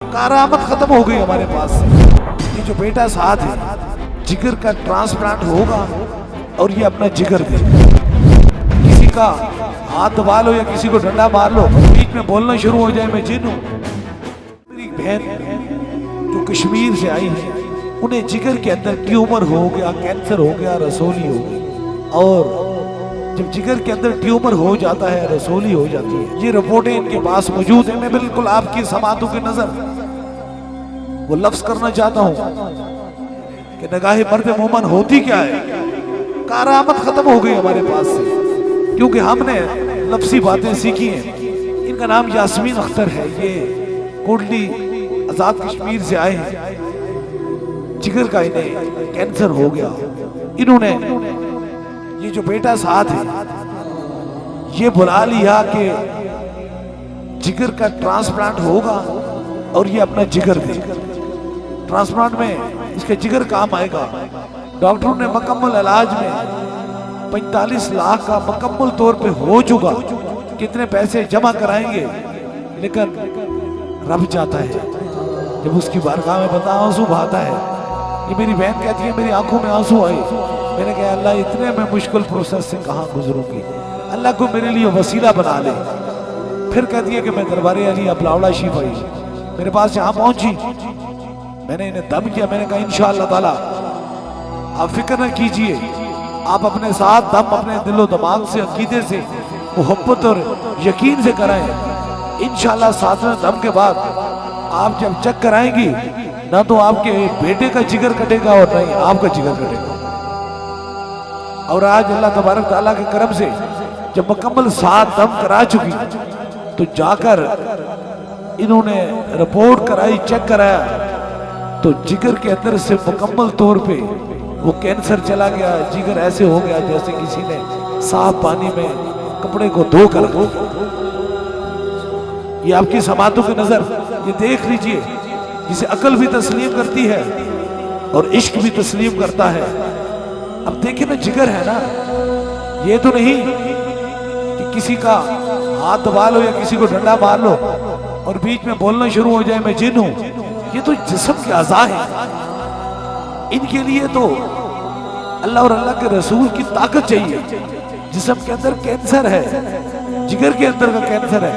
करामत खत्म हो गई हमारे पास से। ये जो बेटा साथ है, जिगर का ट्रांसप्लांट होगा और ये अपना जिगर दे। किसी का हाथ दबा लो या किसी को डंडा मार लो, बीच में बोलना शुरू हो जाए मैं जिन हूं। मेरी बहन जो कश्मीर से आई है, उन्हें जिगर के अंदर ट्यूमर हो गया, कैंसर हो गया, रसोली हो गई। और जब जिगर के अंदर ट्यूमर हो जाता है, रसोली हो जाती है, ये रिपोर्टें इनके पास मौजूद है। मैं बिल्कुल आपकी समातों की नजर वो लफ्ज करना चाहता हूं कि निगाहे मर्द मोमन होती क्या है। करामत खत्म हो गई हमारे पास से, क्योंकि हमने लफ्सी बातें सीखी हैं। इनका नाम यास्मीन अख्तर है, ये कोटली आजाद कश्मीर से आए हैं। जिगर का इन्हें कैंसर हो गया। इन्होंने ये जो बेटा साथ है, ये बुला लिया कि जिगर का ट्रांसप्लांट होगा और ये अपना जिगर दे। ट्रांसप्लांट में इसके जिगर काम आएगा। डॉक्टरों ने मुकम्मल इलाज में 45 लाख का मुकम्मल तौर पे हो चुका। कितने पैसे जमा कराएंगे, लेकिन रब जाता है जब उसकी बारगाह में बंदा आंसू बहाता है। ये मेरी बहन कहती है मेरी आंखों में आंसू आए। मैंने कहा अल्लाह इतने मैं मुश्किल प्रोसेस से कहाँ गुजरूंगी, अल्लाह को मेरे लिए वसीला बना ले। फिर कहती है कि मैं दरबारे अली अपलावड़ा शीफ आई, मेरे पास यहाँ पहुंची, मैंने इन्हें दम किया। मैंने कहा इंशाअल्लाह ताला आप फिक्र न कीजिए, आप अपने साथ दम अपने दिलो दिमाग से, अकीदे से, मोहब्बत और यकीन से कराएं। इंशाअल्लाह 7वें दम के बाद आप जब चेक कराएंगी, ना तो आपके बेटे का जिगर कटेगा और नहीं आपका जिगर कटेगा। और आज अल्लाह तबारक ताला के करम से जब मुकम्मल 7 दम करा चुकी, तो जाकर इन्होंने रिपोर्ट कराई, चेक कराया, तो जिगर के अंदर से मुकम्मल तौर पे वो कैंसर चला गया। जिगर ऐसे हो गया जैसे किसी ने साफ पानी में कपड़े को धो कर। ये आपकी समातों की नजर, ये देख लीजिए, जिसे अकल भी तस्लीम करती है और इश्क भी तस्लीम करता है। अब देखिए ना, जिगर है ना, ये तो नहीं कि किसी का हाथ दबा लो या किसी को डंडा मार लो और बीच में बोलना शुरू हो जाए मैं जिन हूं। ये तो जिस्म के अज़ा है। इनके लिए तो अल्लाह और अल्लाह के रसूल की ताकत चाहिए। जिस्म के अंदर कैंसर है, जिगर के अंदर का कैंसर है।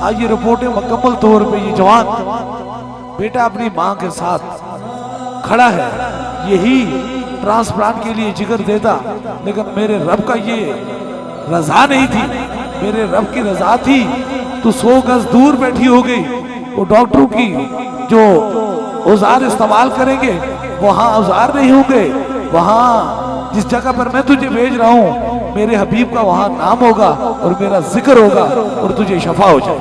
आज ये रिपोर्टें मुकम्मल तौर पे ये जवान बेटा अपनी माँ के साथ खड़ा है, यही ट्रांसप्लांट के लिए जिगर देता, लेकिन मेरे रब का ये रजा नहीं थी। मेरे रब की रजा थी तो 100 गज दूर बैठी हो गई। वो डॉक्टरों की जो औजार इस्तेमाल करेंगे, वहां औजार नहीं होंगे। वहां जिस जगह पर मैं तुझे भेज रहा हूं, मेरे हबीब का वहां नाम होगा और मेरा जिक्र होगा और तुझे शफा हो जाए।